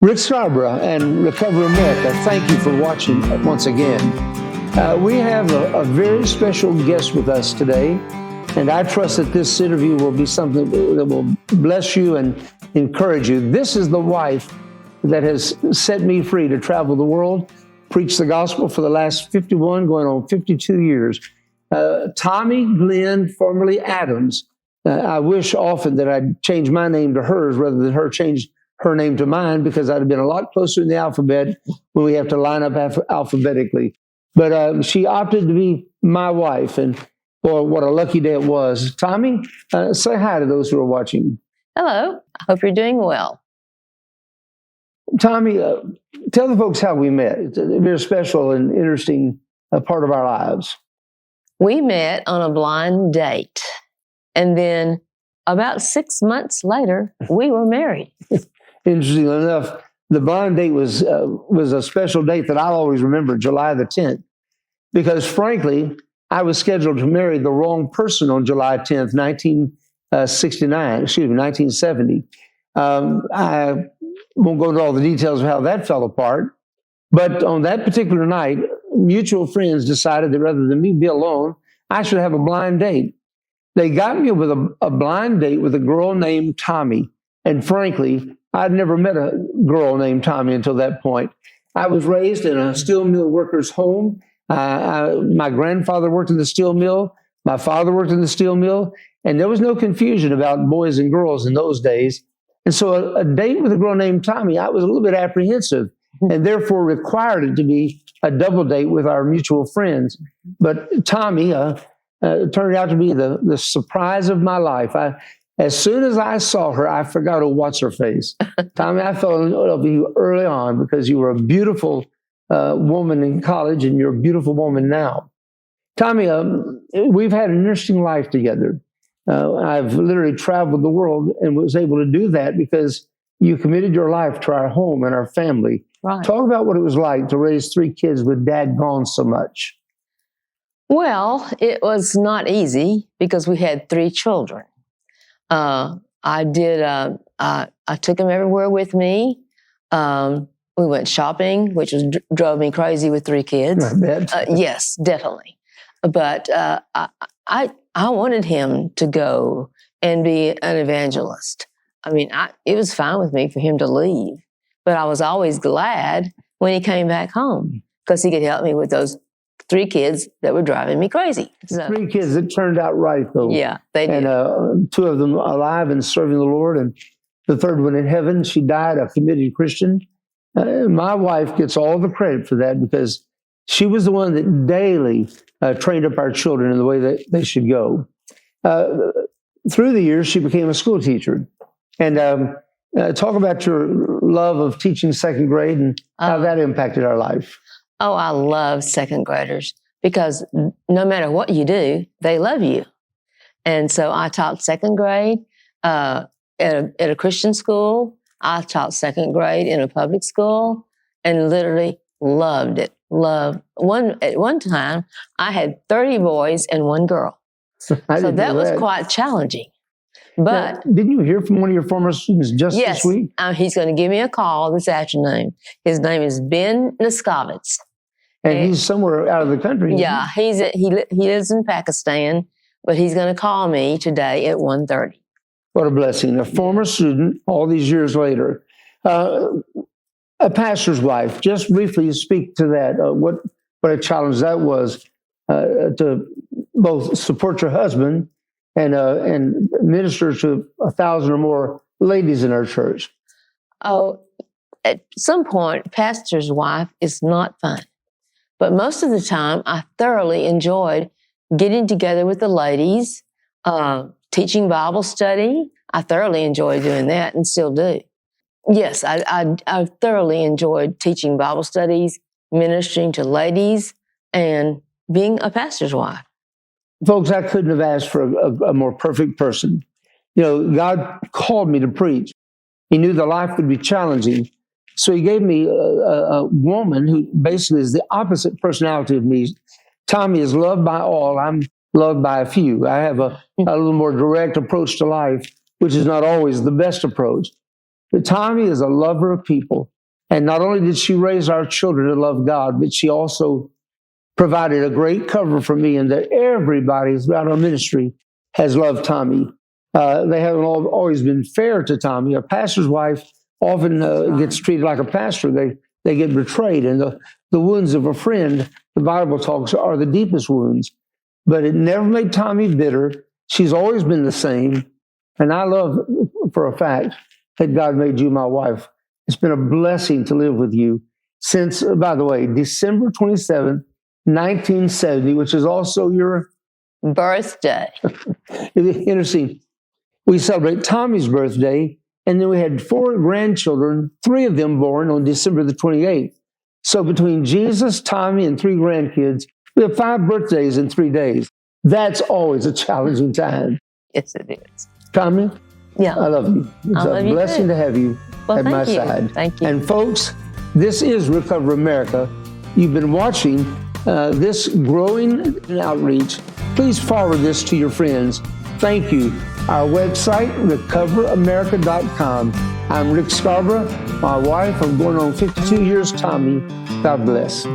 Rick Scarborough and Recovery America, thank you for watching once again. We have a very special guest with us today, and I trust that this interview will be something that will bless you and encourage you. This is the wife that has set me free to travel the world, preach the gospel for the last 51, going on 52 years. Tommye Glenn, formerly Adams. I wish often that I'd change my name to hers rather than her change her name to mine, because I'd have been a lot closer in the alphabet when we have to line up alphabetically. But she opted to be my wife, and boy, what a lucky day it was. Tommye, say hi to those who are watching. Hello. I hope you're doing well. Tommye, tell the folks how we met. It's a very special and interesting part of our lives. We met on a blind date, and then about 6 months later, we were married. Interestingly enough, the blind date was a special date that I'll always remember, July the 10th, because frankly, I was scheduled to marry the wrong person on July 10th, 1970. I won't go into all the details of how that fell apart, but on that particular night, mutual friends decided that rather than me be alone, I should have a blind date. They got me with a blind date with a girl named Tommye, and frankly, I'd never met a girl named Tommye until that point. I was raised in a steel mill worker's home. My grandfather worked in the steel mill. My father worked in the steel mill. And there was no confusion about boys and girls in those days. And so a date with a girl named Tommye, I was a little bit apprehensive, and therefore required it to be a double date with our mutual friends. But Tommye turned out to be the surprise of my life. As soon as I saw her, I forgot what's her face. Tommye, I fell in love with you early on because you were a beautiful woman in college, and you're a beautiful woman now. Tommye, we've had an interesting life together. I've literally traveled the world and was able to do that because you committed your life to our home and our family. Right. Talk about what it was like to raise 3 kids with Dad gone so much. Well, it was not easy because we had 3 children. I took them everywhere with me. We went shopping, which drove me crazy with 3 kids. I bet. Yes, definitely. But I wanted him to go and be an evangelist. I mean, it was fine with me for him to leave, but I was always glad when he came back home because he could help me with those 3 kids that were driving me crazy. So, 3 kids that turned out right, though. Yeah, they did. And 2 of them alive and serving the Lord, and the 3rd one in heaven. She died a committed Christian. My wife gets all the credit for that because she was the one that daily trained up our children in the way that they should go. Through the years, she became a school teacher. And talk about your love of teaching 2nd grade and how that impacted our life. Oh, I love 2nd graders because no matter what you do, they love you. And so I taught 2nd grade at a Christian school. I taught 2nd grade in a public school and literally loved it. At one time, I had 30 boys and 1 girl. So that was quite challenging. But now, didn't you hear from one of your former students just this week? He's going to give me a call this afternoon. His name is Ben Niskovitz. And he's somewhere out of the country. Yeah, he lives in Pakistan, but he's going to call me today at 1:30. What a blessing. A former student all these years later. A pastor's wife. Just briefly speak to that. What a challenge that was to both support your husband and minister to 1,000 or more ladies in our church. Oh, at some point, pastor's wife is not fun. But most of the time, I thoroughly enjoyed getting together with the ladies, teaching Bible study. I thoroughly enjoyed doing that and still do. Yes, I thoroughly enjoyed teaching Bible studies, ministering to ladies, and being a pastor's wife. Folks, I couldn't have asked for a more perfect person. You know, God called me to preach. He knew the life would be challenging. So he gave me a woman who basically is the opposite personality of me. Tommye is loved by all. I'm loved by a few. I have a little more direct approach to life, which is not always the best approach. But Tommye is a lover of people. And not only did she raise our children to love God, but she also provided a great cover for me, and that everybody throughout our ministry has loved Tommye. They haven't always been fair to Tommye. A pastor's wife often gets treated like a pastor. They get betrayed, and the wounds of a friend, the Bible talks, are the deepest wounds. But it never made Tommye bitter. She's always been the same. And I love, for a fact, that God made you my wife. It's been a blessing to live with you since, by the way, December 27th, 1970, which is also your birthday. Interesting. We celebrate Tommye's birthday, and then we had 4 grandchildren, 3 of them born on December the 28th. So between Jesus, Tommye, and 3 grandkids, we have 5 birthdays in 3 days. That's always a challenging time. Yes, it is. Tommye, Yeah. I love you. It's a blessing to have you at my side. Thank you. And folks, this is Recover America. You've been watching this growing outreach. Please forward this to your friends. Thank you. Our website, recoveramerica.com. I'm Rick Scarborough. My wife, I'm going on 52 years, Tommye. God bless.